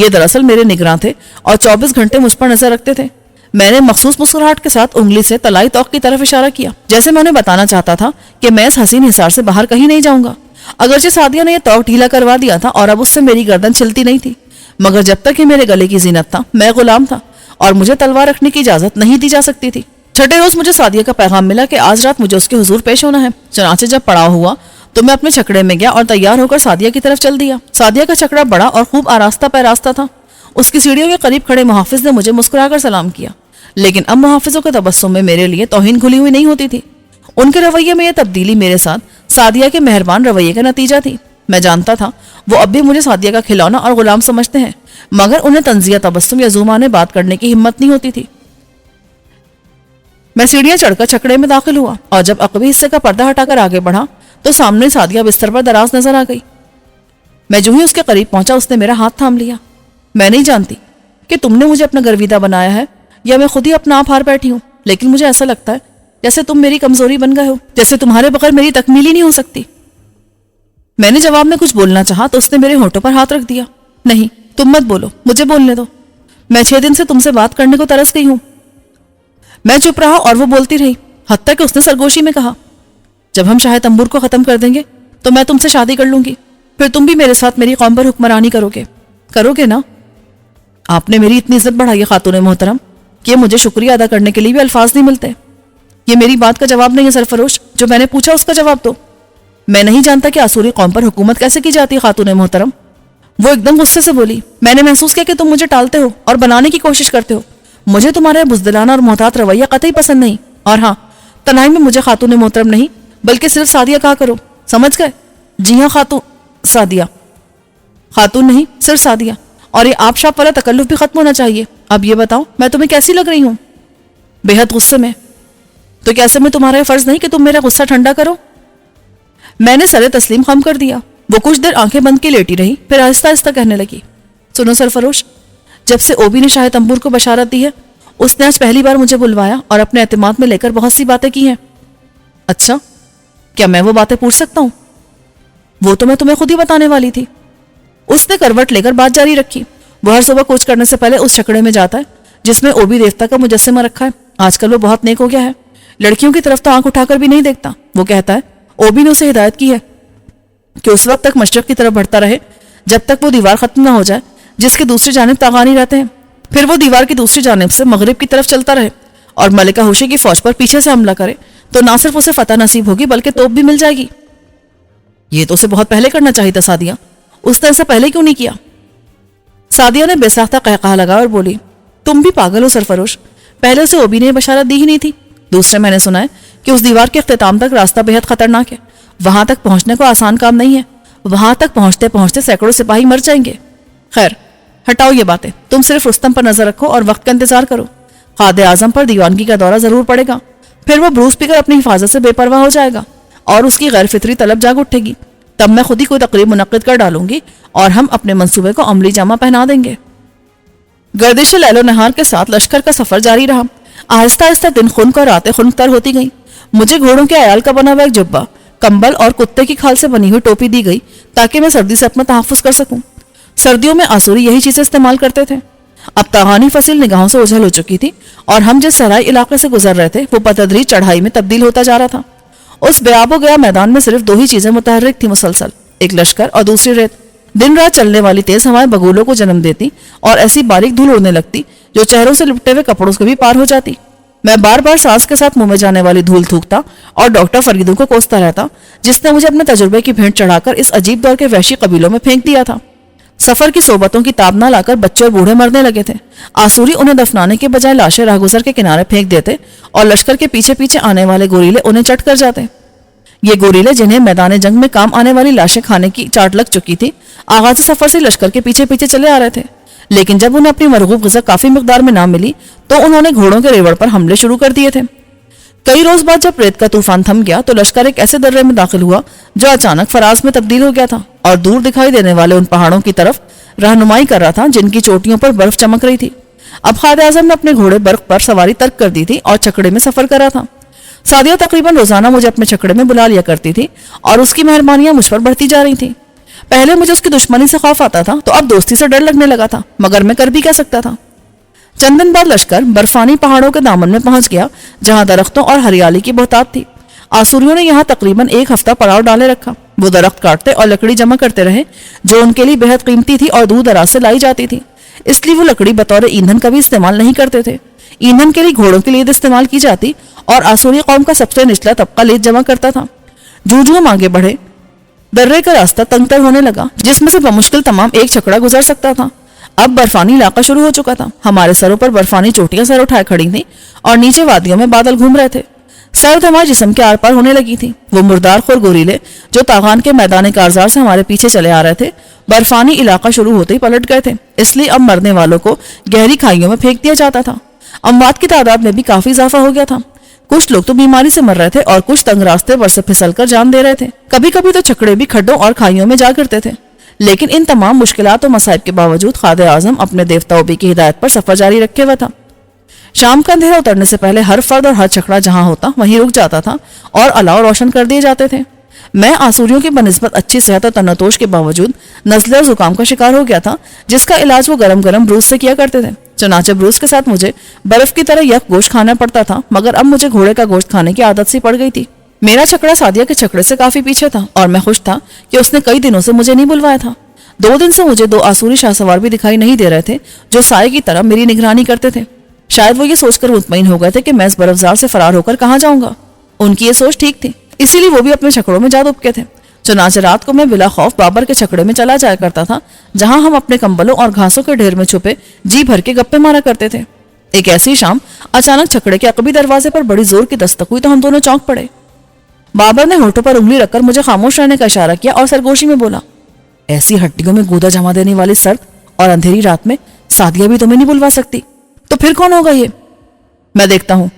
یہ دراصل میرے نگراں تھے اور 24 گھنٹے مجھ پر نظر رکھتے تھے۔ میں نے مخصوص مسکراہٹ کے ساتھ انگلی سے طلائی طوق کی طرف اشارہ کیا، جیسے میں انہیں بتانا چاہتا تھا کہ میں اس حسین حصار سے باہر کہیں نہیں جاؤں گا۔ اگرچہ سعدیہ نے یہ طوق ڈھیلا کروا دیا تھا اور اب اس سے میری گردن چھلتی نہیں تھی، مگر جب تک یہ میرے گلے کی زینت تھا میں غلام تھا اور مجھے تلوار رکھنے کی اجازت نہیں دی جا سکتی تھی۔ چھٹے روز مجھے سعدیہ کا پیغام ملا کہ آج رات مجھے اس کے حضور پیش ہونا ہے۔ چنانچہ جب پڑاؤ ہوا تو میں اپنے چھکڑے میں گیا اور تیار ہو کر سعدیہ کی طرف چل دیا۔ سعدیہ کا چھکڑا بڑا اور خوب آراستہ پیراستہ تھا۔ اس کی سیڑھیوں کے قریب کھڑے محافظ نے مجھے مسکرا کر سلام کیا، لیکن اب محافظوں کے تبسم میں میرے لیے توہین کھلی ہوئی نہیں ہوتی تھی۔ ان کے رویے میں یہ تبدیلی میرے ساتھ سعدیہ کے مہربان رویے کا نتیجہ تھی۔ میں جانتا تھا وہ اب بھی مجھے سعدیہ کا کھلونا اور غلام سمجھتے ہیں، مگر انہیں طنزیہ تبسم یا زومانے بات کرنے کی ہمت نہیں ہوتی تھی۔ میں سیڑھیاں چڑھ کر چھکڑے میں داخل ہوا اور جب عقبی حصے کا پردہ ہٹا کر آگے بڑھا تو سامنے سعدیہ بستر پر دراز نظر آ گئی۔ میں جو ہی اس کے قریب پہنچا اس نے میرا ہاتھ تھام لیا۔ میں نہیں جانتی کہ تم نے مجھے اپنا گرویدہ بنایا ہے یا میں خود ہی اپنا آپ ہار بیٹھی ہوں، لیکن مجھے ایسا لگتا ہے جیسے تم میری کمزوری بن گئے ہو، جیسے تمہارے بغیر میری تکمیل ہی نہیں ہو سکتی۔ میں نے جواب میں کچھ بولنا چاہا تو اس نے میرے ہونٹوں پر ہاتھ رکھ دیا۔ نہیں، تم مت بولو، مجھے بولنے دو، میں 6 دن سے تم سے بات کرنے کو ترس گئی ہوں۔ میں چپ رہا اور وہ بولتی رہی، حتیٰ کہ اس نے سرگوشی میں کہا، جب ہم شاہ تنبور کو ختم کر دیں گے تو میں تم سے شادی کر لوں گی، پھر تم بھی میرے ساتھ میری قوم پر حکمرانی کرو گے نا؟ آپ نے میری اتنی عزت بڑھائی ہے خاتون محترم کہ مجھے شکریہ ادا کرنے کے لیے بھی الفاظ نہیں ملتے۔ یہ میری بات کا جواب نہیں ہے سرفروش، جو میں نے پوچھا اس کا جواب دو۔ میں نہیں جانتا کہ آسوری قوم پر حکومت کیسے کی جاتی ہے خاتون محترم۔ وہ ایک دم غصے سے بولی۔ میں نے محسوس کیا کہ تم مجھے ٹالتے ہو اور بنانے کی کوشش کرتے ہو۔ مجھے تمہارا بزدلانہ اور محتاط رویہ قطعی پسند نہیں، اور ہاں، تنہائی میں مجھے خاتون محترم نہیں بلکہ صرف سعدیہ کہا کرو، سمجھ گئے؟ جی ہاں خاتون سعدیہ، خاتون نہیں صرف سعدیہ، اور یہ آپ شاپ والا تکلف بھی ختم ہونا چاہیے۔ اب یہ بتاؤ میں تمہیں کیسی لگ رہی ہوں؟ بے حد غصے میں۔ تو کیسے میں تمہارا یہ فرض نہیں کہ تم میرا غصہ ٹھنڈا کرو؟ میں نے سر تسلیم خم کر دیا۔ وہ کچھ دیر آنکھیں بند کی لیٹی رہی، پھر آہستہ آہستہ کہنے لگی، سنو سرفروش، جب سے اوبی نے شاہ تنبور کو بشارت دی ہے اس نے آج پہلی بار مجھے بلوایا اور اپنے اعتماد میں لے کر بہت سی باتیں کی ہیں۔ اچھا، کیا میں وہ باتیں پوچھ سکتا ہوں؟ وہ تو میں تمہیں خود ہی بتانے والی تھی۔ اس نے کروٹ لے کر بات جاری رکھی۔ وہ ہر صبح کوچ کرنے سے پہلے اس چھکڑے میں جاتا ہے جس میں اوبی دیوتا کا مجسمہ رکھا ہے۔ آج کل وہ بہت نیک ہو گیا ہے، لڑکیوں کی طرف تو آنکھ اٹھا کر بھی نہیں دیکھتا۔ وہ کہتا ہے اوبی نے اسے ہدایت کی ہے کہ اس وقت تک مشرق کی طرف بڑھتا رہے جب تک وہ دیوار ختم نہ ہو جائے جس کے دوسری جانب تاغانی رہتے ہیں، پھر وہ دیوار کی دوسری جانب سے مغرب کی طرف چلتا رہے اور ملکہ ہوشی کی فوج پر پیچھے سے حملہ کرے تو نہ صرف اسے فتح نصیب ہوگی بلکہ توپ بھی مل جائے گی۔ یہ تو اسے بہت پہلے کرنا چاہیے تھا سعدیہ، اس نے ایسا پہلے کیوں نہیں کیا؟ سعدیہ نے بے ساختہ قہقہا لگا اور بولی، تم بھی پاگل ہو سرفروش، پہلے سے اوبی نے بشارت دی ہی نہیں تھی۔ دوسرے میں نے سنا ہے کہ اس دیوار کے اختتام تک راستہ بے حد خطرناک ہے، وہاں تک پہنچنے کو آسان کام نہیں ہے، وہاں تک پہنچتے پہنچتے سینکڑوں سپاہی مر جائیں گے۔ خیر ہٹاؤ یہ باتیں، تم صرف رستم پر نظر رکھو اور وقت کا انتظار کرو۔ قائد اعظم پر دیوانگی کا دورہ ضرور پڑے گا، پھر وہ بروس پی کر اپنی حفاظت سے بے پرواہ ہو جائے گا اور اس کی غیر فطری طلب جاگ اٹھے گی، تب میں خود ہی کوئی تقریب منعقد کر ڈالوں گی اور ہم اپنے منصوبے کو عملی جامہ پہنا دیں گے۔ گردش لیل و نہار کے ساتھ لشکر کا سفر جاری رہا۔ آہستہ آہستہ دن خنک اور راتیں خنک تر ہوتی گئیں۔ مجھے گھوڑوں کے عیال کا بنا ہوا ایک جبہ، کمبل اور کتے کی کھال سے بنی ہوئی ٹوپی دی گئی تاکہ میں سردی سے اپنا تحفظ کر سکوں۔ سردیوں میں آسوری یہی چیزیں استعمال کرتے تھے۔ اب تاغانی فصیل نگاہوں سے اوجھل ہو چکی تھی اور ہم جس صحرائی علاقے سے گزر رہے تھے وہ بتدریج چڑھائی میں تبدیل ہوتا جا رہا تھا۔ اس بے آب و گیا میدان میں صرف 2 ہی چیزیں متحرک تھی مسلسل، ایک لشکر اور دوسری ریت۔ دن رات چلنے والی تیز ہوائیں بگولوں کو جنم دیتی اور ایسی باریک دھول اڑنے لگتی جو چہروں سے لپٹے ہوئے کپڑوں سے بھی پار ہو جاتی۔ میں بار بار سانس کے ساتھ منہ میں جانے والی دھول تھوکتا اور ڈاکٹر فریدوں کو کوستا رہتا جس نے مجھے اپنے تجربے کی بھینٹ چڑھا کر اس عجیب دور کے وحشی قبیلوں میں پھینک دیا تھا۔ سفر کی صحبتوں کی تاب نہ لا کر بچے اور بوڑھے مرنے لگے تھے۔ آسوری انہیں دفنانے کے بجائے لاشیں راہگزر کے کنارے پھینک دیتے اور لشکر کے پیچھے پیچھے آنے والے گوریلے انہیں چٹ کر جاتے۔ یہ گوریلے جنہیں میدان جنگ میں کام آنے والی لاشیں کھانے کی چاٹ لگ چکی تھی، آغاز سفر سے لشکر کے پیچھے پیچھے چلے آ رہے تھے، لیکن جب انہیں اپنی مرغوب غذا کافی مقدار میں نہ ملی تو انہوں نے گھوڑوں کے ریوڑ پر حملے شروع کر دیے تھے۔ کئی روز بعد جب ریت کا طوفان تھم گیا تو لشکر ایک ایسے درے میں داخل ہوا جو اچانک فراز میں تبدیل ہو گیا تھا اور دور دکھائی دینے والے ان پہاڑوں کی طرف رہنمائی کر رہا تھا جن کی چوٹیوں پر برف چمک رہی تھی۔ اب قائد اعظم نے اپنے گھوڑے برق پر سواری ترک کر دی تھی اور چھکڑے میں سفر کر رہا تھا۔ سعدیہ تقریباً روزانہ مجھے اپنے چھکڑے میں بلا لیا کرتی تھی اور اس کی مہربانیاں مجھ پر بڑھتی جا رہی تھیں۔ پہلے مجھے اس کی دشمنی سے خوف آتا تھا تو اب دوستی سے ڈر لگنے لگا تھا، مگر میں کر بھی کیا سکتا تھا۔ چند دن بعد لشکر برفانی پہاڑوں کے دامن میں پہنچ گیا جہاں درختوں اور ہریالی کی بہتات تھی۔ آسوریوں نے یہاں تقریباً 1 ہفتہ پڑاؤ ڈالے رکھا۔ وہ درخت کاٹتے اور لکڑی جمع کرتے رہے جو ان کے لیے بہت قیمتی تھی اور دور دراز سے لائی جاتی تھی، اس لیے وہ لکڑی بطور ایندھن کا بھی استعمال نہیں کرتے تھے۔ ایندھن کے لیے گھوڑوں کی لید استعمال کی جاتی اور آسوری قوم کا سب سے نچلا طبقہ لید جمع کرتا تھا۔ جو ہم آگے بڑھے، درے کا راستہ تنگ تر ہونے لگا جس میں سے بمشکل تمام ایک چھکڑا گزر سکتا تھا۔ اب برفانی علاقہ شروع ہو چکا تھا، ہمارے سروں پر برفانی چوٹیاں سر اٹھائے کھڑی تھیں اور نیچے وادیوں میں بادل گھوم رہے تھے۔ سرد ہمارے جسم کے آر پار ہونے لگی تھی۔ وہ مردار خور گوریلے جو تاغان کے میدان کارزار سے ہمارے پیچھے چلے آ رہے تھے برفانی علاقہ شروع ہوتے ہی پلٹ گئے تھے، اس لیے اب مرنے والوں کو گہری کھائیوں میں پھینک دیا جاتا تھا۔ اموات کی تعداد میں بھی کافی اضافہ ہو گیا تھا۔ کچھ لوگ تو بیماری سے مر رہے تھے اور کچھ تنگ راستے پر سے پھسل کر جان دے رہے تھے۔ کبھی کبھی تو چھکڑے بھی کھڈوں اور کھائیوں میں جا کرتے تھے۔ لیکن ان تمام مشکلات و مصائب کے باوجود خادم اعظم اپنے دیوتا اوبی کی ہدایت پر سفر جاری رکھے ہوا تھا۔ شام کا اندھیرا اترنے سے پہلے ہر فرد اور ہر چھکڑا جہاں ہوتا وہیں رک جاتا تھا اور الاؤ روشن کر دیے جاتے تھے۔ میں آسوریوں کی بنسبت اچھی صحت اور تنتوش کے باوجود نزلے اور زکام کا شکار ہو گیا تھا جس کا علاج وہ گرم گرم بروس سے کیا کرتے تھے۔ چنانچہ بروس کے ساتھ مجھے برف کی طرح یک گوشت کھانا پڑتا تھا، مگر اب مجھے گھوڑے کا گوشت کھانے کی عادت سی پڑ گئی تھی۔ میرا چھکڑا سعدیہ کے چھکڑے سے کافی پیچھے تھا اور میں خوش تھا کہ اس نے کئی دنوں سے مجھے نہیں بلوایا تھا۔ 2 دن سے مجھے 2 آسوری شاہ سوار بھی دکھائی نہیں دے رہے تھے جو سائے کی طرح میری نگرانی کرتے تھے۔ شاید وہ یہ سوچ کر مطمئن ہو گئے تھے کہ میں اس برفزار سے فرار ہو کر کہاں جاؤں گا۔ ان کی یہ سوچ ٹھیک تھی، اسی لیے وہ بھی اپنے چھکڑوں میں جا دبکے تھے۔ چنانچہ رات کو میں بلا خوف بابر کے چھکڑے میں چلا جایا کرتا تھا جہاں ہم اپنے کمبلوں اور گھاسوں کے ڈھیر میں چھپے جی بھر کے گپے مارا کرتے تھے۔ ایک ایسی شام اچانک چھکڑے کے عقبی دروازے پر بڑی زور کی دستک ہوئی تو ہم دونوں چونک پڑے۔ بابر نے ہونٹوں پر انگلی رکھ کر مجھے خاموش رہنے کا اشارہ کیا اور سرگوشی میں بولا، ایسی ہڈیوں میں گودا جما دینے والی سرد اور اندھیری رات میں سعدیہ بھی تمہیں نہیں بلوا سکتی، تو پھر کون ہوگا یہ؟ میں دیکھتا ہوں،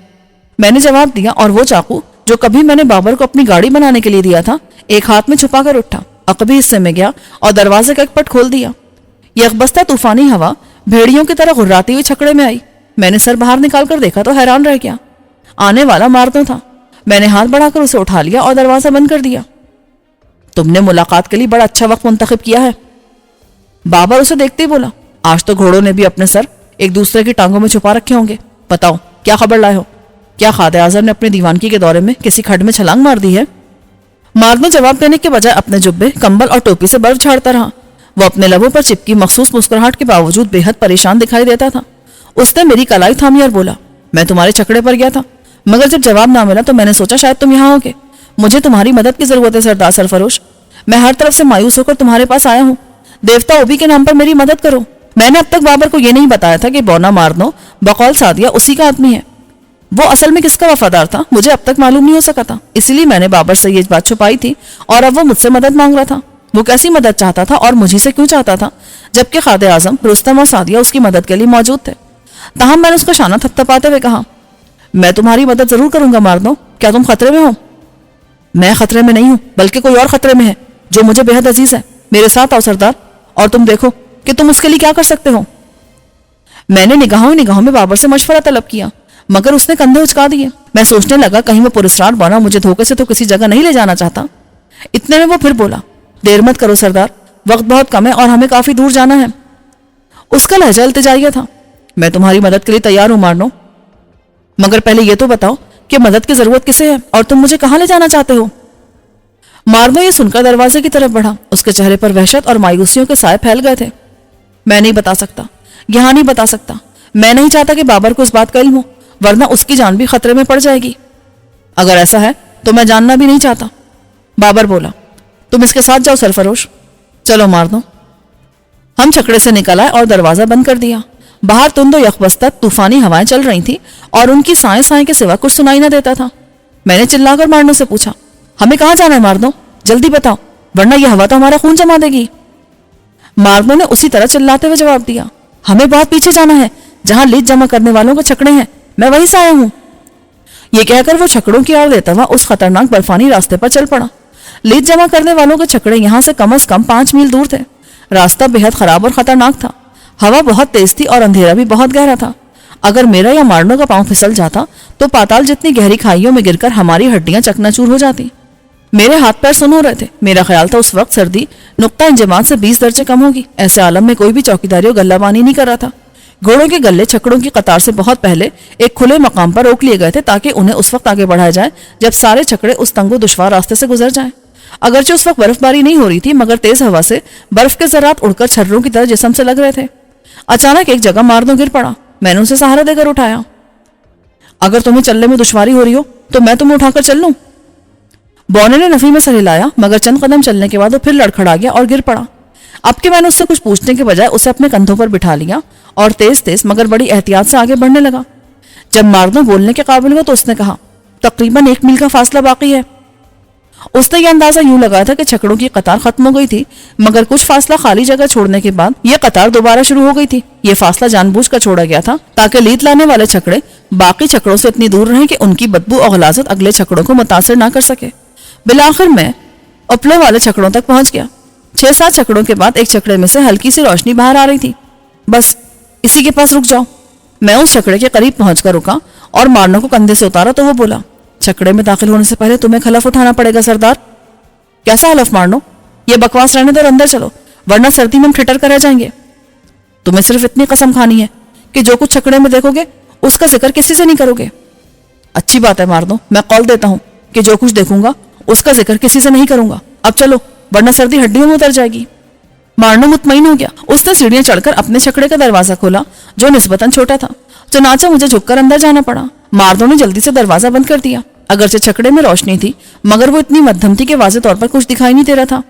میں نے جواب دیا اور وہ چاقو جو کبھی میں نے بابر کو اپنی گاڑی بنانے کے لیے دیا تھا ایک ہاتھ میں چھپا کر اٹھا، عقبی حصے میں گیا اور دروازے کا ایک پٹ کھول دیا۔ یکبستہ طوفانی ہوا بھیڑیوں کی طرح غراتی ہوئی چھکڑے میں آئی۔ میں نے سر باہر نکال کر دیکھا تو حیران رہ گیا۔ آنے والا ماردوں تھا۔ میں نے ہاتھ بڑھا کر اسے اٹھا لیا اور دروازہ بند کر دیا۔ تم نے ملاقات کے لیے بڑا اچھا وقت منتخب کیا ہے، بابر اسے دیکھتے ہی بولا۔ آج تو گھوڑوں نے بھی اپنے سر ایک دوسرے کی ٹانگوں میں چھپا رکھے ہوں گے۔ بتاؤ کیا خبر لائے ہو؟ کیا خادم اعظم نے اپنی دیوانگی کے دورے میں کسی کھڈ میں چھلانگ مار دی ہے؟ مارد نے جواب دینے کے بجائے اپنے جبے، کمبل اور ٹوپی سے برف جھاڑتا رہا۔ وہ اپنے لبوں پر چپکی مخصوص مسکراہٹ کے باوجود بے حد پریشان دکھائی دیتا تھا۔ اس نے میری کلائی تھامی اور بولا، میں تمہارے چھکڑے پر گیا تھا، مگر جب جواب نہ ملا تو میں نے سوچا شاید تم یہاں ہوگے۔ مجھے تمہاری مدد کی ضرورت ہے سردار سرفروش، میں ہر طرف سے مایوس ہو کر تمہارے پاس آیا ہوں۔ دیوتا اوبی کے نام پر میری مدد کرو۔ میں نے اب تک بابر کو یہ نہیں بتایا تھا کہ بونا ماردنو بقول سعدیہ اسی کا آدمی ہے۔ وہ اصل میں کس کا وفادار تھا مجھے اب تک معلوم نہیں ہو سکا تھا، اسی لیے میں نے بابر سے یہ بات چھپائی تھی اور اب وہ مجھ سے مدد مانگ رہا تھا۔ وہ کیسی مدد چاہتا تھا اور مجھے سے کیوں چاہتا تھا جبکہ خادم اعظم رستم اور سعدیہ اس کی مدد کے لیے موجود تھے؟ تاہم میں نے اس کا شانہ تھپتھپاتے ہوئے کہا، میں تمہاری مدد ضرور کروں گا ماردنو، کیا تم خطرے میں ہو؟ میں خطرے میں نہیں ہوں بلکہ کوئی اور خطرے میں ہے جو مجھے بے حد عزیز ہے۔ میرے ساتھ آؤ سردار اور تم دیکھو کہ تم اس کے لیے کیا کر سکتے ہو۔ میں نے نگاہوں میں بابر سے مشورہ طلب کیا مگر اس نے کندھے اچکا دیے۔ میں سوچنے لگا کہیں وہ پرسرار بونا مجھے دھوکے سے تو کسی جگہ نہیں لے جانا چاہتا۔ اتنے میں وہ پھر بولا، دیر مت کرو سردار، وقت بہت کم ہے اور ہمیں کافی دور جانا ہے۔ اس کا لہجہ التجائیہ تھا۔ میں تمہاری مدد کے لیے تیار ہوں مارنو، مگر پہلے یہ تو بتاؤ کہ مدد کی ضرورت کسے ہے اور تم مجھے کہاں لے جانا چاہتے ہو؟ مارنو یہ سن کر دروازے کی طرف بڑھا۔ اس کے چہرے پر وحشت اور مایوسیوں کے سائے پھیل گئے تھے۔ میں نہیں بتا سکتا، یہاں نہیں بتا سکتا۔ میں نہیں چاہتا کہ بابر کو اس بات کا علم ہو ورنہ اس کی جان بھی خطرے میں پڑ جائے گی۔ اگر ایسا ہے تو میں جاننا بھی نہیں چاہتا۔ بابر بولا، تم اس کے ساتھ جاؤ سرفروش، چلو ماردنو۔ ہم چھکڑے سے نکل آئے اور دروازہ بند کر دیا۔ باہر تند و یخبستہ طوفانی ہوائیں چل رہی تھیں اور ان کی سائیں سائیں کے سوا کچھ سنائی نہ دیتا تھا۔ میں نے چلا کر مارنو سے پوچھا، ہمیں کہاں جانا ہے ماردنو؟ جلدی بتاؤ ورنہ یہ ہوا تو ہمارا خون جما دے گی۔ ماردنو نے اسی طرح چلاتے ہوئے جواب دیا، ہمیں بہت پیچھے جانا ہے جہاں لیج جمع کرنے والوں کے چھکڑے ہیں، میں وہیں سے آیا ہوں۔ یہ کہہ کر وہ چھکڑوں کی آڑ دیتا ہوا اس خطرناک برفانی راستے پر چل پڑا۔ لیج جمع کرنے والوں کے چھکڑے یہاں سے کم از کم 5 میل دور تھے۔ راستہ بے حد خراب اور خطرناک تھا، ہوا بہت تیز تھی اور اندھیرا بھی بہت گہرا تھا۔ اگر میرا یا مارنو کا پاؤں پھسل جاتا تو پاتال جتنی گہری کھائیوں میں گر کر ہماری ہڈیاں چکنا چور ہو جاتی۔ میرے ہاتھ پیر سن ہو رہے تھے. میرا خیال تھا اس وقت سردی نقطہ انجماد سے 20 درجے کم ہوگی. ایسے عالم میں کوئی بھی چوکیداری اور گلہ بانی نہیں کر رہا تھا. گھوڑوں کے گلے چھکڑوں کی قطار سے بہت پہلے ایک کھلے مقام پر روک لیے گئے تھے تاکہ انہیں اس وقت آگے بڑھایا جائے جب سارے چھکڑے اس تنگ و دشوار راستے سے گزر جائیں. اگرچہ اس وقت برف باری نہیں ہو رہی تھی مگر تیز ہوا سے برف کے ذرات اڑ کر چھروں کی طرح جسم سے لگ رہے تھے. اچانک ایک جگہ ماردو گر پڑا. میں نے اسے سہارا دے کر اٹھایا. اگر تمہیں چلنے میں دشواری ہو رہی ہو تو میں تمہیں اٹھا کر چل لوں. بونے نے نفی میں سر ہلایا مگر چند قدم چلنے کے بعد وہ پھر لڑکھڑا گیا اور گر پڑا. اب کہ میں نے اس سے کچھ پوچھنے کے بجائے اسے اپنے کندھوں پر بٹھا لیا اور تیز تیز مگر بڑی احتیاط سے آگے بڑھنے لگا. جب ماردو بولنے کے قابل ہوا تو اس نے کہا تقریباً 1 میل کا فاصلہ باقی ہے. اس نے یہ اندازہ یوں لگایا تھا کہ چھکڑوں کی قطار ختم ہو گئی تھی مگر کچھ فاصلہ خالی جگہ چھوڑنے کے بعد یہ قطار دوبارہ شروع ہو گئی تھی. یہ فاصلہ جان بوجھ کر چھوڑا گیا تھا تاکہ لیت لانے والے چھکڑے باقی چھکڑوں سے اتنی دور رہیں کہ ان کی بدبو اور غلاظت اگلے چھکڑوں کو متاثر نہ کر سکے. بالآخر میں اپلے والے چھکڑوں تک پہنچ گیا. 6-7 چھکڑوں کے بعد ایک چھکڑے میں سے ہلکی سی روشنی باہر آ رہی تھی. بس اسی کے پاس رک جاؤ. میں اس چھکڑے کے قریب پہنچ کر رکا اور مارنو کو کندھے سے اتارا تو وہ بولا چھکڑے میں داخل ہونے سے پہلے تمہیں خلف اٹھانا پڑے گا سردار. کیسا حلف مارنو؟ یہ بکواس رہنے دو اور اندر چلو ورنہ سردی میں ہم ٹھٹر کر رہ جائیں گے. تمہیں صرف اتنی قسم کھانی ہے کہ جو کچھ چھکڑے میں دیکھو گے اس کا ذکر کسی سے نہیں کرو گے. اچھی بات ہے ماردو, میں قول دیتا ہوں کہ جو کچھ دیکھوں گا اس کا ذکر کسی سے نہیں کروں گا. اب چلو ورنہ سردی ہڈیوں میں اتر جائے گی. مارنو مطمئن ہو گیا. اس نے سیڑھیاں چڑھ کر اپنے چھکڑے کا دروازہ کھولا جو نسبتاً چھوٹا تھا. چنانچہ مجھے جھک کر اندر جانا پڑا. ماردو نے جلدی سے دروازہ بند کر دیا. اگرچہ چھکڑے میں روشنی تھی مگر وہ اتنی مدھم تھی کہ واضح طور پر کچھ دکھائی نہیں دے رہا تھا.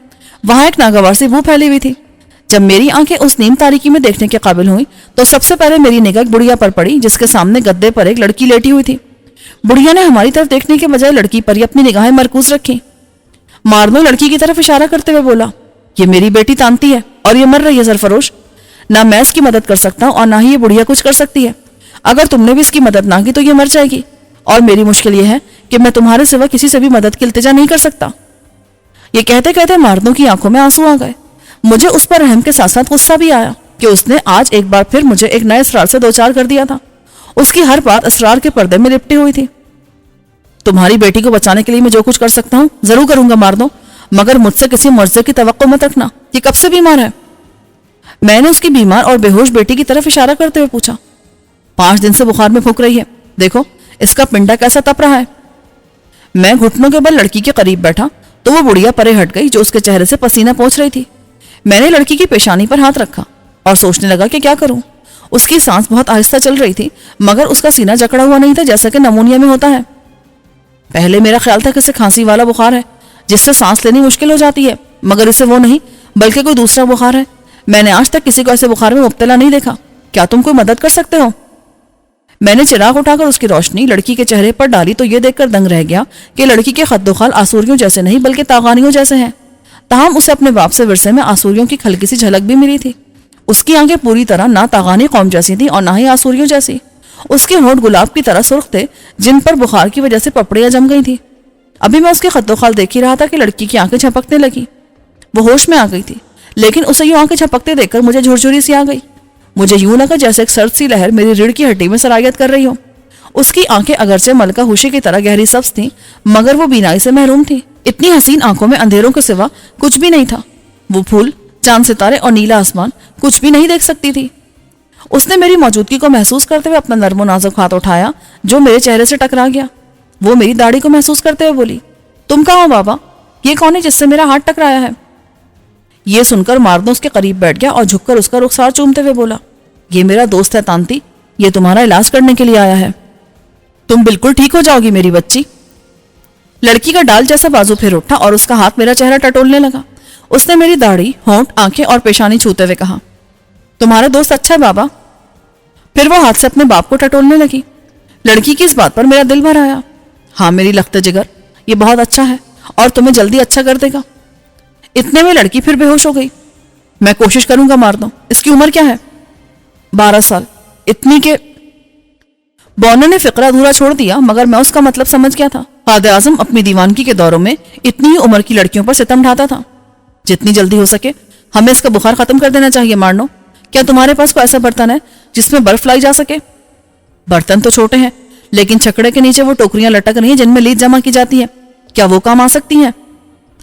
وہاں ایک ناگوار سی بو پھیلی ہوئی تھی. جب میری آنکھیں اس نیم تاریکی میں دیکھنے کے قابل ہوئی تو سب سے پہلے میری نگاہ ایک بڑھیا پر پڑی جس کے سامنے گدے پر ایک لڑکی لیٹی ہوئی تھی. بڑھیا نے ہماری طرف دیکھنے کے بجائے لڑکی پر ہی اپنی نگاہیں مرکوز رکھی. ماردو لڑکی کی طرف اشارہ کرتے ہوئے بولا یہ میری بیٹی تانتی ہے اور یہ مر رہی ہے سرفروش. نہ میں اس کی مدد کر سکتا ہوں اور نہ ہی یہ بڑھیا کچھ کر سکتی ہے. اگر تم نے بھی اس کی مدد نہ کی تو یہ مر جائے گی اور میری مشکل یہ ہے کہ میں تمہارے سوا کسی سے بھی مدد کی التجا نہیں کر سکتا. یہ کہتے کہتے ماردو کی آنکھوں میں آنسو آ گئے. مجھے اس پر رحم کے ساتھ ساتھ غصہ بھی آیا کہ اس نے آج ایک بار پھر مجھے ایک نئے اسرار سے دوچار کر دیا تھا. اس کی ہر بات اسرار کے پردے میں لپٹی ہوئی تھی. تمہاری بیٹی کو بچانے کے لیے میں جو کچھ کر سکتا ہوں ضرور کروں گا ماردو, مگر مجھ سے کسی معجزے کی توقع مت رکھنا. یہ کب سے بیمار ہے؟ میں نے اس کی بیمار اور بے ہوش بیٹی کی طرف اشارہ کرتے ہوئے پوچھا. 5 دن سے بخار میں پھونک رہی ہے. دیکھو اس کا پنڈا کیسا تپ رہا ہے. میں گھٹنوں کے بل لڑکی کے قریب بیٹھا تو وہ بڑھیا پرے ہٹ گئی جو اس کے چہرے سے پسینہ پہنچ رہی تھی. میں نے لڑکی کی پیشانی پر ہاتھ رکھا اور سوچنے لگا کہ کیا کروں. اس کی سانس بہت آہستہ چل رہی تھی مگر اس کا سینہ جکڑا ہوا نہیں تھا جیسا کہ نمونیا میں ہوتا ہے. پہلے میرا خیال تھا کہ اسے کھانسی والا بخار ہے جس سے سانس لینی مشکل ہو جاتی ہے, مگر اسے وہ نہیں بلکہ کوئی دوسرا بخار ہے. میں نے آج تک کسی کو ایسے بخار میں مبتلا نہیں دیکھا. کیا تم کوئی مدد کر سکتے ہو؟ میں نے چراغ اٹھا کر اس کی روشنی لڑکی کے چہرے پر ڈالی تو یہ دیکھ کر دنگ رہ گیا کہ لڑکی کے خد و خال آسوریوں جیسے نہیں بلکہ تاغانیوں جیسے ہیں. تاہم اسے اپنے باپ سے ورثے میں آسوریوں کی ہلکی سی جھلک بھی ملی تھی. اس کی آنکھیں پوری طرح نہ تاغانی قوم جیسی تھیں اور نہ ہی آسوریوں جیسی. اس کے ہونٹ گلاب کی طرح سرخ تھے جن پر بخار کی وجہ سے پپڑیاں جم گئی تھی. ابھی میں اس کے خد و خال دیکھ ہی رہا تھا کہ لڑکی کی آنکھیں جھپکنے لگی. وہ ہوش میں آ گئی تھی لیکن اسے یوں آنکھیں جھپکتے دیکھ کر مجھے جھرجھری سی آ گئی. مجھے یوں لگا جیسے ایک سرد سی لہر میری ریڑھ کی ہڈی میں سرایت کر رہی ہو. اس کی آنکھیں اگرچہ ملکہ ہوشی کی طرح گہری سبز تھیں مگر وہ بینائی سے محروم تھی. اتنی حسین آنکھوں میں اندھیروں کے سوا کچھ بھی نہیں تھا. وہ پھول, چاند, ستارے اور نیلا آسمان کچھ بھی نہیں دیکھ سکتی تھی. اس نے میری موجودگی کو محسوس کرتے ہوئے اپنا نرم و نازک ہاتھ اٹھایا جو میرے چہرے سے ٹکرا گیا. وہ میری داڑھی کو محسوس کرتے ہوئے بولی تم کہاں ہو بابا؟ یہ کون ہے جس سے میرا ہاتھ ٹکرایا ہے؟ یہ سن کر ماردو اس کے قریب بیٹھ گیا اور جھک کر اس کا رخسار چومتے ہوئے بولا یہ میرا دوست ہے تانتی, یہ تمہارا علاج کرنے کے لیے آیا ہے. تم بالکل ٹھیک ہو جاؤ گی میری بچی. لڑکی کا ڈال جیسا بازو پھر اٹھا اور اس کا ہاتھ میرا چہرہ ٹٹولنے لگا. اس نے میری داڑھی, ہونٹ, آنکھیں اور پیشانی چھوتے ہوئے کہا تمہارا دوست اچھا ہے بابا. پھر وہ ہاتھ سے اپنے باپ کو ٹٹولنے لگی. لڑکی کی اس بات پر میرا دل بھر آیا. ہاں میری لخت جگر, یہ بہت اچھا ہے اور تمہیں جلدی اچھا کر دے گا. اتنے میں لڑکی پھر بے ہوش ہو گئی. میں کوشش کروں گا مار دوں. اس کی عمر کیا ہے؟ 12 سال. اتنی کہ بونو نے فقرہ ادھورا چھوڑ دیا مگر میں اس کا مطلب سمجھ گیا تھا. قائد اعظم اپنی دیوانگی کے دوروں میں اتنی ہی عمر کی لڑکیوں پر ستم ڈھاتا تھا. جتنی جلدی ہو سکے ہمیں اس کا بخار ختم کر دینا چاہیے. مارنو, کیا تمہارے پاس کوئی ایسا برتن ہے جس میں برف لائی جا سکے؟ برتن تو چھوٹے ہیں لیکن چھکڑے کے نیچے وہ ٹوکریاں لٹک رہی ہیں جن میں لیت جمع کی جاتی ہے. کیا وہ کام آ سکتی ہیں؟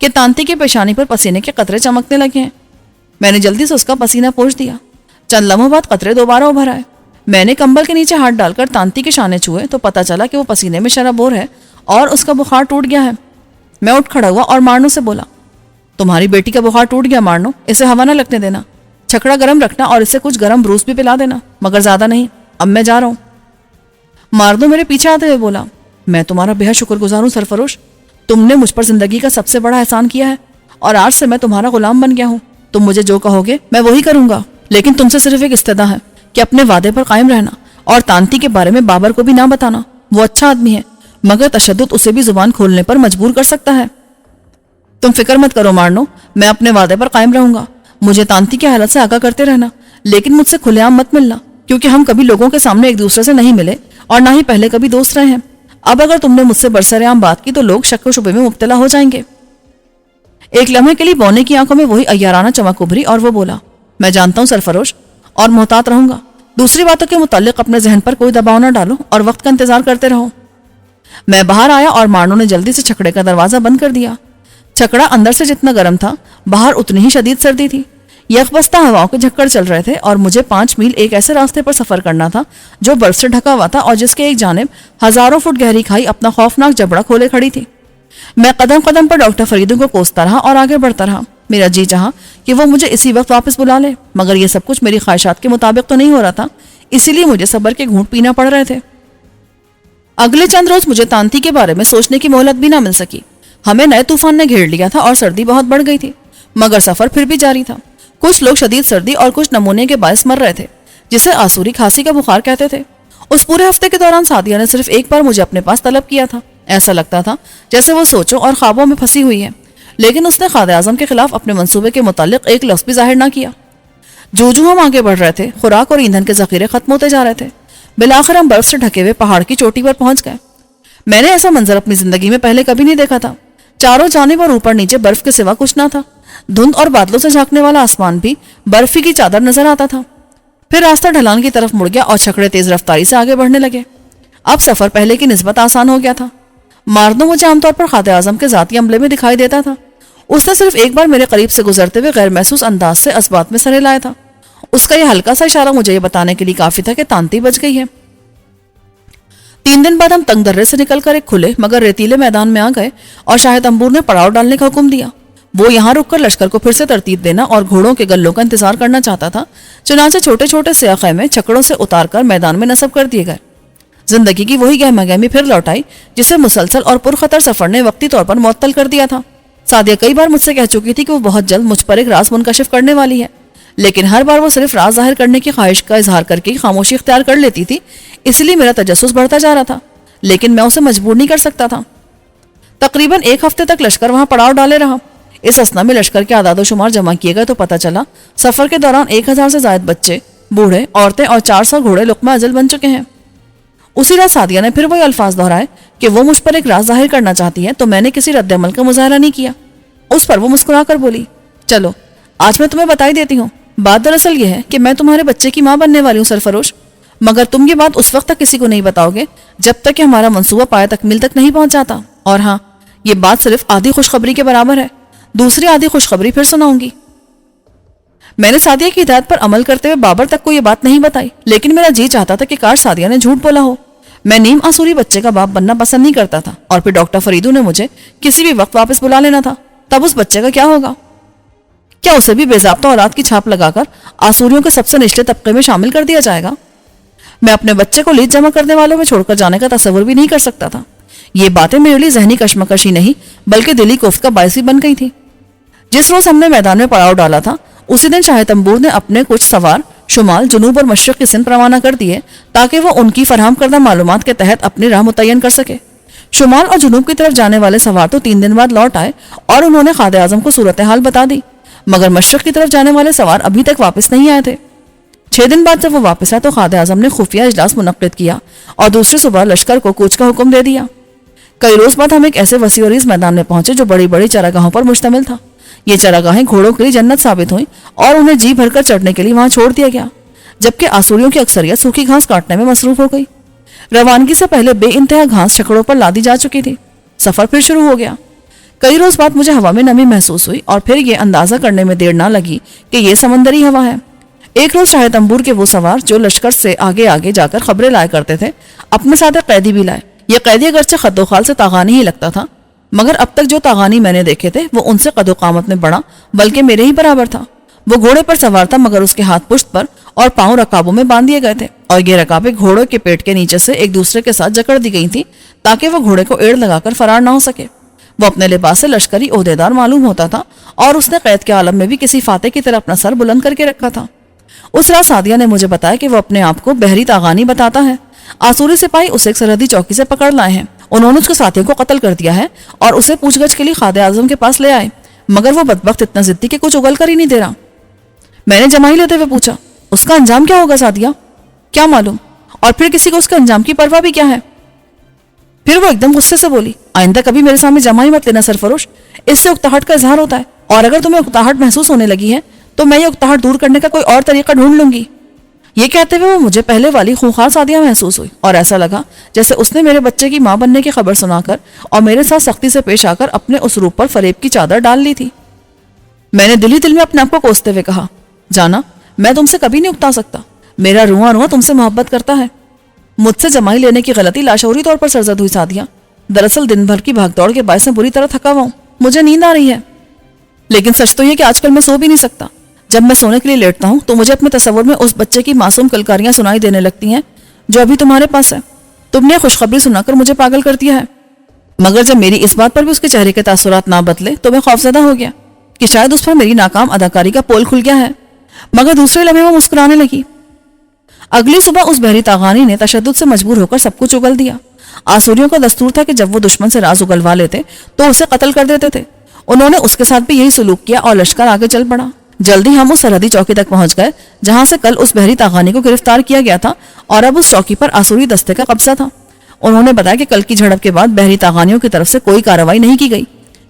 کہ تانتی کی پیشانی پر پسینے کے قطرے چمکنے لگے ہیں۔ میں نے جلدی سے اس کا پسینہ پوچھ دیا۔ چند لمحوں بعد قطرے دوبارہ ابھر آئے۔ میں نے کمبل کے نیچے ہاتھ ڈال کر تانتی کے شانے چھوئے تو پتہ چلا کہ وہ پسینے میں شرابور ہے اور اس کا بخار ٹوٹ گیا ہے۔ میں اٹھ کھڑا ہوا اور مارنو سے بولا، تمہاری بیٹی کا بخار ٹوٹ گیا مارنو، اسے ہوا نہ لگنے دینا، چھکڑا گرم رکھنا اور اسے کچھ گرم بروس بھی پلا دینا، مگر زیادہ نہیں، اب میں جا رہا ہوں۔ مارنو میرے پیچھے آتے ہوئے بولا، میں تمہارا بے حد شکر گزار ہوں سرفروش، تم نے مجھ پر زندگی کا سب سے بڑا احسان کیا ہے اور آج سے میں تمہارا غلام بن گیا ہوں۔ تم مجھے جو کہو گے میں وہی کروں گا، لیکن تم سے صرف ایک استدعا ہے کہ اپنے وعدے پر قائم رہنا اور تانتی کے بارے میں بابر کو بھی نہ بتانا۔ وہ اچھا آدمی ہے مگر تشدد اسے بھی زبان کھولنے پر مجبور کر سکتا ہے۔ تم فکر مت کرو مارنو، میں اپنے وعدے پر قائم رہوں گا۔ مجھے تانتی کی حالت سے آگاہ کرتے رہنا، لیکن مجھ سے کھلے عام مت ملنا، کیونکہ ہم کبھی لوگوں کے سامنے ایک دوسرے سے نہیں ملے اور نہ ہی پہلے کبھی دوست رہے ہیں۔ اب اگر تم نے مجھ سے برسر عام بات کی تو لوگ شک و شبے میں مبتلا ہو جائیں گے۔ ایک لمحے کے لیے بونے کی آنکھوں میں وہی عیارانہ چمک ابھری اور وہ بولا، میں جانتا ہوں سرفروش اور محتاط رہوں گا۔ دوسری باتوں کے متعلق اپنے ذہن پر کوئی دباؤ نہ ڈالو اور وقت کا انتظار کرتے رہو۔ میں باہر آیا اور مارنو نے جلدی سے چھکڑے کا دروازہ بند کر دیا۔ چھکڑا اندر سے جتنا گرم تھا باہر اتنی ہی شدید سردی تھی۔ یکبستہ ہواؤں کے جھکڑ چل رہے تھے اور مجھے 5 میل ایک ایسے راستے پر سفر کرنا تھا جو برف سے ڈھکا ہوا تھا اور جس کے ایک جانب ہزاروں فٹ گہری کھائی اپنا خوفناک جبڑا کھولے کھڑی تھی۔ میں قدم قدم پر ڈاکٹر فریدوں کو کوستا رہا اور آگے بڑھتا رہا۔ میرا جی چاہا کہ وہ مجھے اسی وقت واپس بلا لے، مگر یہ سب کچھ میری خواہشات کے مطابق تو نہیں ہو رہا تھا، اسی لیے مجھے صبر کے گھونٹ پینا پڑ رہے تھے۔ اگلے چند روز مجھے تانتی کے بارے میں سوچنے کی مہلت بھی نہ مل سکی۔ ہمیں نئے طوفان نے گھیر لیا تھا اور سردی بہت بڑھ گئی تھی، مگر سفر پھر بھی جاری تھا۔ کچھ لوگ شدید سردی اور کچھ نمونے کے باعث مر رہے تھے، جسے آسوری کھانسی کا بخار کہتے تھے۔ اس پورے ہفتے کے دوران سعدیہ نے صرف ایک بار مجھے اپنے پاس طلب کیا تھا۔ ایسا لگتا تھا جیسے وہ سوچوں اور خوابوں میں پھنسی ہوئی ہے، لیکن اس نے قائد اعظم کے خلاف اپنے منصوبے کے متعلق ایک لفظ بھی ظاہر نہ کیا۔ جو ہم آگے بڑھ رہے تھے، خوراک اور ایندھن کے ذخیرے ختم ہوتے جا رہے تھے۔ بالآخر ہم برف سے ڈھکے ہوئے پہاڑ کی چوٹی پر پہنچ گئے۔ میں نے ایسا منظر اپنی زندگی میں پہلے کبھی نہیں دیکھا تھا۔ چاروں جانب اور اوپر نیچے برف کے سوا کچھ نہ تھا۔ دھند اور بادلوں سے جھانکنے والا آسمان بھی برفی کی چادر نظر آتا تھا۔ پھر راستہ ڈھلان کی طرف مڑ گیا اور چھکڑے تیز رفتاری سے آگے بڑھنے لگے۔ اب سفر پہلے کی نسبت آسان ہو گیا تھا۔ مارنو مجھے عام طور پر قائد اعظم کے ذاتی عملے میں دکھائی دیتا تھا۔ اس نے صرف ایک بار میرے قریب سے گزرتے ہوئے غیر محسوس انداز سے اسبات میں سر ہلایا تھا۔ اس کا یہ ہلکا سا اشارہ مجھے یہ بتانے کے لیے کافی تھا کہ تانتی بچ گئی ہے۔ 3 دن بعد ہم تنگ درے سے نکل کر ایک کھلے مگر ریتیلے میدان میں آ گئے اور شاہ تمبور نے پڑاؤ ڈالنے کا حکم دیا۔ وہ یہاں رک کر لشکر کو پھر سے ترتیب دینا اور گھوڑوں کے گلوں کا انتظار کرنا چاہتا تھا، چنانچہ چھوٹے چھوٹے سیاہ خیمے چھکڑوں سے اتار کر میدان میں نصب کر دیے گئے۔ زندگی کی وہی گہما گہمی پھر لوٹ آئی جسے مسلسل اور پرخطر سفر نے وقتی طور پر معطل کر دیا تھا۔ سعدیہ کئی بار مجھ سے کہہ چکی تھی کہ وہ بہت جلد مجھ پر ایک راز منکشف کرنے والی ہے، لیکن ہر بار وہ صرف راز ظاہر کرنے کی خواہش کا اظہار کر کے خاموشی اختیار کر لیتی تھی، اس لیے میرا تجسس بڑھتا جا رہا تھا، لیکن میں اسے مجبور نہیں کر سکتا تھا۔ تقریباً 1 ہفتے تک لشکر وہاں پڑاؤ ڈالے رہا۔ اس اسنا میں لشکر کے اعداد و شمار جمع کیے گئے تو پتہ چلا سفر کے دوران 1000 سے زائد بچے، بوڑھے، عورتیں اور 400 گھوڑے لقمہ اجل بن چکے ہیں۔ اسی رات سعدیہ نے پھر وہی الفاظ دہرائے کہ وہ مجھ پر ایک راز ظاہر کرنا چاہتی ہے، تو میں نے کسی رد عمل کا مظاہرہ نہیں کیا۔ اس پر وہ مسکرا کر بولی، چلو آج میں تمہیں بتا ہی دیتی ہوں۔ بات دراصل یہ ہے کہ میں تمہارے بچے کی ماں بننے والی ہوں سرفروش، مگر تم یہ بات اس وقت تک کسی کو نہیں بتاؤ گے جب تک کہ ہمارا منصوبہ پایہ تکمیل تک نہیں پہنچ جاتا۔ اور ہاں، یہ بات صرف آدھی خوشخبری کے برابر ہے، دوسری آدھی خوشخبری پھر سناؤں گی۔ میں نے سعدیہ کی ہدایت پر عمل کرتے ہوئے بابر تک کو یہ بات نہیں بتائی، لیکن میرا جی چاہتا تھا کہ کاش سعدیہ نے جھوٹ بولا ہو۔ میں نیم آسوری بچے کا باپ بننا پسند نہیں کرتا تھا، اور پھر ڈاکٹر فریدو نے مجھے کسی بھی وقت واپس بلا لینا تھا۔ تب اس بچے کا کیا ہوگا؟ کیا اسے بھی بے ضابطہ اولاد کی چھاپ لگا کر آسوریوں کے سب سے نچلے طبقے میں شامل کر دیا جائے گا؟ میں اپنے بچے کو لیج جمع کرنے والوں میں چھوڑ کر جانے کا تصور بھی نہیں کر سکتا تھا۔ یہ باتیں میرے لیے ذہنی کشمکش ہی نہیں بلکہ دلی کوفت کا باعث ہی بن گئی تھی۔ جس روز ہم نے میدان میں پڑاؤ ڈالا تھا، اسی دن شاہ تمبور نے اپنے کچھ سوار شمال، جنوب اور مشرق کی سمت روانہ کر دیے تاکہ وہ ان کی فراہم کردہ معلومات کے تحت اپنی راہ متعین کر سکے۔ شمال اور جنوب کی طرف جانے والے سوار تو 3 دن بعد لوٹ آئے اور انہوں نے قائد اعظم کو صورتحال بتا دی، مگر مشرق کی طرف جانے والے سوار ابھی تک واپس نہیں آئے تھے۔ 6 دن بعد جب وہ واپس آئے تو قائد اعظم نے خفیہ اجلاس منعقد کیا اور دوسری صبح لشکر کو کوچ کا حکم دے دیا۔ کئی روز بعد ہم ایک ایسے وسیع و عریض میدان میں پہنچے جو بڑی بڑی چراگاہوں پر مشتمل تھا۔ یہ چراگاہیں گھوڑوں کے لیے جنت ثابت ہوئیں اور انہیں جی بھر کر چڑھنے کے لیے وہاں چھوڑ دیا گیا، جبکہ آسوریوں کی اکثریت سوکھی گھاس کاٹنے میں مصروف ہو گئی۔ روانگی سے پہلے بے انتہا گھاس چھکڑوں پر لادی جا چکی تھی۔ سفر پھر شروع ہو گیا۔ کئی روز بعد مجھے ہوا میں نمی محسوس ہوئی اور پھر یہ اندازہ کرنے میں دیر نہ لگی کہ یہ سمندری ہوا ہے۔ ایک روز شاہ تنبور کے وہ سوار جو لشکر سے آگے آگے جا کر خبریں لایا کرتے تھے اپنے ساتھ ایک قیدی بھی لائے۔ یہ قیدی اگرچہ قد و خال سے تاغانی ہی لگتا تھا، مگر اب تک جو تاغانی میں نے دیکھے تھے وہ ان سے قد و قامت میں بڑا بلکہ میرے ہی برابر تھا۔ وہ گھوڑے پر سوار تھا مگر اس کے ہاتھ پشت پر اور پاؤں رکابوں میں باندھ دیے گئے تھے، اور یہ رکابیں گھوڑے کے پیٹ کے نیچے سے ایک دوسرے کے ساتھ جکڑ دی گئی تھی تاکہ وہ گھوڑے کو ایڑ لگا کر فرار نہ ہو سکے۔ وہ اپنے لباس سے لشکری عہدیدار معلوم ہوتا تھا اور اس نے قید کے عالم میں بھی کسی فاتح کی طرح اپنا سر بلند کر کے رکھا تھا۔ اس رات سعدیہ نے مجھے بتایا کہ وہ اپنے آپ کو بحری تاغانی بتاتا ہے۔ آسوری سپاہی اسے ایک سرحدی چوکی سے پکڑ لائے ہیں، انہوں نے اس کے ساتھیوں کو قتل کر دیا ہے اور اسے پوچھ گچھ کے لیے خادم اعظم کے پاس لے آئے، مگر وہ بدبخت اتنا ضدی کہ کچھ اگل کر ہی نہیں دے رہا۔ میں نے جمائی لیتے ہوئے پوچھا، اس کا انجام کیا ہوگا سعدیہ؟ کیا معلوم، اور پھر کسی کو اس کے انجام کی پرواہ بھی کیا ہے؟ پھر وہ ایک دم غصے سے بولی، آئندہ کبھی میرے سامنے جمائی مت لینا سرفروش، اس سے اکتاہٹ کا اظہار ہوتا ہے، اور اگر تمہیں اکتاہٹ محسوس ہونے لگی ہے تو میں یہ اکتاہٹ دور کرنے کا کوئی اور طریقہ ڈھونڈ لوں گی۔ یہ کہتے ہوئے وہ مجھے پہلے والی خونخوار سعدیہ محسوس ہوئی اور ایسا لگا جیسے اس نے میرے بچے کی ماں بننے کی خبر سنا کر اور میرے ساتھ سختی سے پیش آ کر اپنے اس روپ پر فریب کی چادر ڈال لی تھی۔ میں نے دل میں اپنے آپ کو کوستے ہوئے کہا، جانا میں تم سے کبھی نہیں اکتا سکتا، میرا رواں رواں تم سے محبت کرتا ہے۔ مجھ سے جمائی لینے کی غلطی لاشعوری طور پر سرزد ہوئی سعدیہ، دراصل دن بھر کی بھاگ دوڑ کے باعث میں بری طرح تھکا ہوا ہوں، مجھے نیند آ رہی ہے، لیکن سچ تو یہ کہ آج کل میں سو بھی نہیں سکتا۔ جب میں سونے کے لیے لیٹتا ہوں تو مجھے اپنے تصور میں اس بچے کی معصوم کلکاریاں سنائی دینے لگتی ہیں جو ابھی تمہارے پاس ہے۔ تم نے خوشخبری سنا کر مجھے پاگل کر دیا ہے، مگر جب میری اس بات پر بھی اس کے چہرے کے تاثرات نہ بدلے تو میں خوفزدہ ہو گیا کہ شاید اس پر میری ناکام اداکاری کا پول کھل گیا ہے، مگر دوسرے لمحے وہ مسکرانے لگی۔ اگلی صبح اس بحری تاغانی نے تشدد سے مجبور ہو کر سب کچھ اگل دیا۔ آسوریوں کا دستور تھا کہ جب وہ دشمن سے راز اگلوا لیتے تو اسے قتل کر دیتے تھے، انہوں نے اس کے ساتھ بھی یہی سلوک کیا اور لشکر آگے چل پڑا۔ جلدی ہم اس سرحدی چوکی تک پہنچ گئے جہاں سے کل اس بحری تاغانی کو گرفتار کیا گیا تھا اور اب اس چوکی پر آسوری دستے کا قبضہ تھا۔ انہوں نے بتایا کہ کل کی جھڑپ کے بعد بحری تاغانیوں کی طرف سے کوئی کارروائی نہیں کی گئی،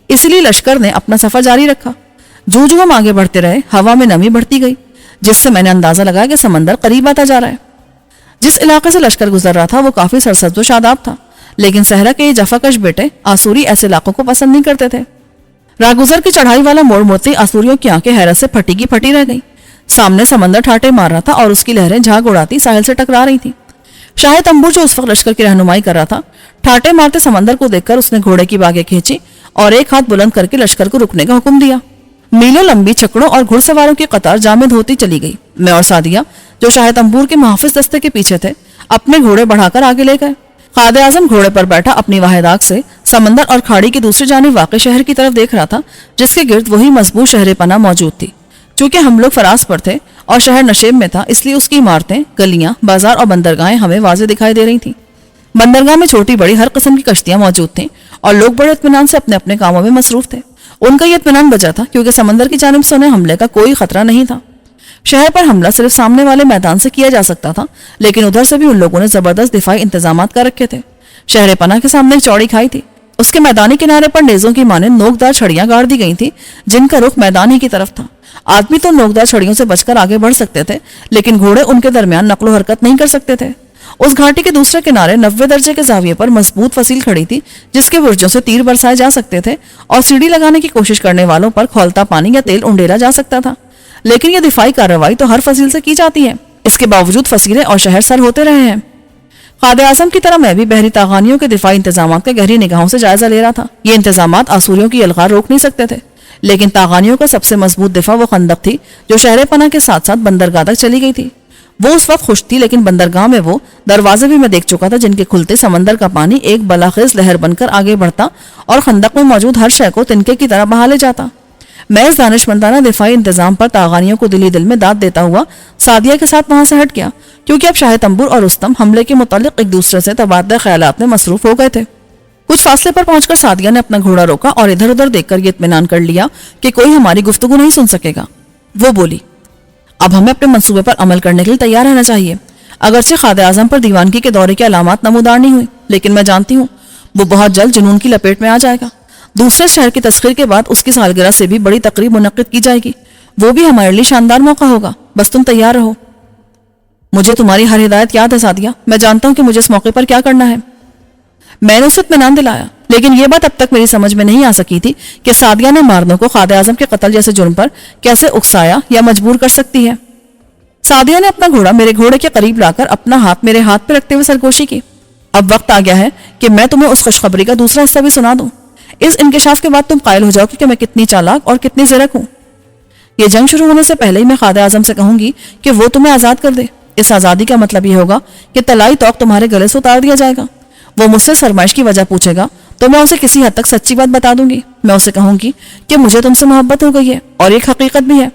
اس لیے لشکر نے اپنا سفر جاری رکھا۔ جو ہم آگے بڑھتے رہے ہوا میں نمی بڑھتی گئی، جس سے میں نے اندازہ لگایا کہ سمندر قریب آتا جا رہا ہے۔ جس علاقے سے لشکر گزر رہا تھا وہ کافی سرسبز و شاداب تھا، لیکن صحرا کے یہ جفاکش بیٹے آسوری ایسے علاقوں کو پسند نہیں کرتے تھے۔ راگزر کی چڑھائی والا موڑ موڑتے آسوریوں کی آنکھیں حیرت سے پھٹی کی پھٹی رہ گئیں۔ سامنے سمندر ٹھاٹے مار رہا تھا اور اس کی لہریں جھاگ اڑاتی ساحل سے ٹکرا رہی تھیں۔ شاہ تنبور جو اس وقت لشکر کی رہنمائی کر رہا تھا، ٹھاٹے مارتے سمندر کو دیکھ کر اس نے گھوڑے کی باگیں کھینچی اور ایک ہاتھ بلند کر کے لشکر کو رکنے کا حکم دیا۔ میلوں لمبی چھکڑوں اور گھڑ سواروں کی قطار جامد ہوتی چلی گئی۔ میں اور سعدیہ جو شاہ تنبور کے محافظ دستے کے پیچھے تھے اپنے گھوڑے بڑھا کر آگے لے گئے۔ خادم اعظم گھوڑے پر بیٹھا اپنی واحد آنکھ سے سمندر اور کھاڑی کی دوسری جانب واقع شہر کی طرف دیکھ رہا تھا، جس کے گرد وہی مضبوط شہر پناہ موجود تھی۔ چونکہ ہم لوگ فراز پر تھے اور شہر نشیب میں تھا، اس لیے اس کی عمارتیں، گلیاں، بازار اور بندرگاہیں ہمیں واضح دکھائی دے رہی تھیں۔ بندرگاہ میں چھوٹی بڑی ہر قسم کی کشتیاں موجود تھیں اور لوگ بڑے اطمینان سے اپنے اپنے کاموں میں مصروف تھے۔ ان کا یہ اطمینان بچا تھا کیونکہ سمندر کی جانب سے انہیں حملے کا کوئی خطرہ نہیں تھا۔ شہر پر حملہ صرف سامنے والے میدان سے کیا جا سکتا تھا، لیکن ادھر سے بھی ان لوگوں نے زبردست دفاعی انتظامات کر رکھے تھے۔ شہر پناہ کے سامنے ایک چوڑی کھائی تھی، اس کے میدانی کنارے پر نیزوں کی مانند نوکدار چھڑیاں گاڑ دی گئی تھیں جن کا رخ میدان ہی کی طرف تھا۔ آدمی تو نوکدار چھڑیوں سے بچ کر آگے بڑھ سکتے تھے، لیکن گھوڑے ان کے درمیان نقل و حرکت نہیں کر سکتے تھے۔ اس گھاٹی کے دوسرے کنارے 90 درجے کے زاویے پر مضبوط فصیل کھڑی تھی جس کے برجوں سے تیر برسائے جا سکتے تھے اور سیڑھی لگانے کی کوشش کرنے والوں پر کھولتا پانی یا تیل انڈیلا جا سکتا تھا۔ لیکن یہ دفاعی کارروائی تو ہر فصیل سے کی جاتی ہے، اس کے باوجود فصیلیں اور شہر سر ہوتے رہے ہیں۔ خادم اعظم کی طرح میں بھی بحری تاغانیوں کے دفاعی انتظامات کا گہری نگاہوں سے جائزہ لے رہا تھا۔ یہ انتظامات آسوریوں کی الغار روک نہیں سکتے تھے، لیکن تاغانیوں کا سب سے مضبوط دفاع وہ خندق تھی جو شہر پناہ کے ساتھ ساتھ بندرگاہ تک چلی گئی تھی۔ وہ اس وقت خوش تھی، لیکن بندرگاہ میں وہ دروازے بھی میں دیکھ چکا تھا جن کے کھلتے سمندر کا پانی ایک بلاخیز لہر بن کر آگے بڑھتا اور خندق میں موجود ہر شے کو تنکے کی طرح بہا لے جاتا۔ میں اس دانشمندانہ دفاعی انتظام پر تاغانیوں کو دلی دل میں داد دیتا ہوا سعدیہ کے ساتھ وہاں سے ہٹ گیا، کیونکہ اب شاہ تنبور اور رستم حملے کے متعلق ایک دوسرے سے تبادلہ خیالات میں مصروف ہو گئے تھے۔ کچھ فاصلے پر پہنچ کر سعدیہ نے اپنا گھوڑا روکا اور ادھر ادھر دیکھ کر یہ اطمینان کر لیا کہ کوئی ہماری گفتگو نہیں سن سکے گا۔ وہ بولی، اب ہمیں اپنے منصوبے پر عمل کرنے کے لیے تیار رہنا چاہیے۔ اگرچہ خادم اعظم پر دیوانگی کے دورے کی علامات نمودار نہیں ہوئی، لیکن میں جانتی ہوں وہ بہت جلد جنون کی لپیٹ میں آ جائے گا۔ دوسرے شہر کی تسخیر کے بعد اس کی سالگرہ سے بھی بڑی تقریب منعقد کی جائے گی، وہ بھی ہمارے لیے شاندار موقع ہوگا، بس تم تیار رہو۔ مجھے تمہاری ہر ہدایت یاد ہے سعدیہ، میں جانتا ہوں کہ مجھے اس موقع پر کیا کرنا ہے۔ میں نے اسے اطمینان دلایا، لیکن یہ بات اب تک میری سمجھ میں نہیں آ سکی تھی کہ سعدیہ نے ماردوں کو قائد اعظم کے قتل جیسے جرم پر کیسے اکسایا یا مجبور کر سکتی ہے۔ سعدیہ نے اپنا گھوڑا میرے گھوڑے کے قریب لا کر اپنا ہاتھ میرے ہاتھ پہ رکھتے ہوئے سرگوشی کی۔ اب وقت آ گیا ہے کہ میں تمہیں اس خوشخبری کا دوسرا حصہ بھی سنا دوں۔ اس انکشاف کے بعد تم قائل ہو جاؤ کہ میں کتنی چالاک اور کتنی زرک ہوں۔ یہ جنگ شروع ہونے سے پہلے ہی میں قائد اعظم سے کہوں گی کہ وہ تمہیں آزاد کر دے۔ اس آزادی کا مطلب یہ ہوگا کہ طلائی توق تمہارے گلے سے اتار دیا جائے گا۔ وہ مجھ سے سرمائش کی وجہ پوچھے گا تو میں اسے کسی حد تک سچی بات بتا دوں گی۔ میں اسے کہوں گی کہ مجھے تم سے محبت ہو گئی ہے اور ایک حقیقت بھی ہے۔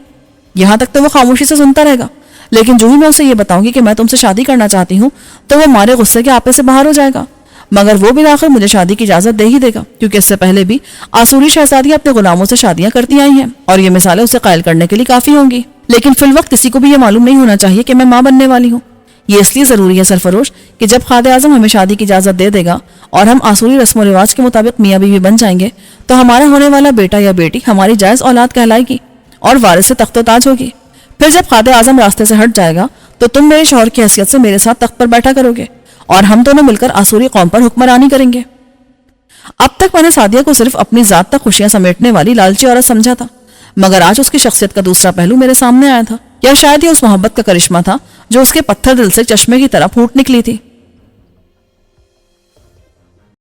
یہاں تک تو وہ خاموشی سے سنتا رہے گا، لیکن جو ہی میں اسے یہ بتاؤں گی کہ میں تم سے شادی کرنا چاہتی ہوں تو وہ مارے غصے کے آپے سے باہر ہو جائے گا، مگر وہ بالآخر مجھے شادی کی اجازت دے ہی دے گا، کیونکہ اس سے پہلے بھی آسوری شہزادیاں اپنے غلاموں سے شادیاں کرتی آئی ہیں اور یہ مثالیں اسے قائل کرنے کے لیے کافی ہوں گی۔ لیکن فی الوقت کسی کو بھی یہ معلوم نہیں ہونا چاہیے کہ میں ماں بننے والی ہوں۔ یہ اس لیے ضروری ہے سرفروش کہ جب قائد اعظم ہمیں شادی کی اجازت دے دے گا اور ہم آسوری رسم و رواج کے مطابق میاں بیوی بن جائیں گے تو ہمارا ہونے والا بیٹا یا بیٹی ہماری جائز اولاد کہلائے گی اور وارث تخت و تاج ہوگی۔ پھر جب قائد اعظم راستے سے ہٹ جائے گا تو تم میرے شوہر کی حیثیت سے میرے ساتھ تخت پر بیٹھا کرو گے اور ہم دونوں مل کر آسوری قوم پر حکمرانی کریں گے۔ اب تک میں نے سعدیہ کو صرف اپنی ذات تک خوشیاں سمیٹنے والی لالچی عورت سمجھا تھا، مگر آج اس کی شخصیت کا دوسرا پہلو میرے سامنے آیا تھا، یا شاید یہ اس محبت کا کرشمہ تھا جو اس کے پتھر دل سے چشمے کی طرح پھوٹ نکلی تھی۔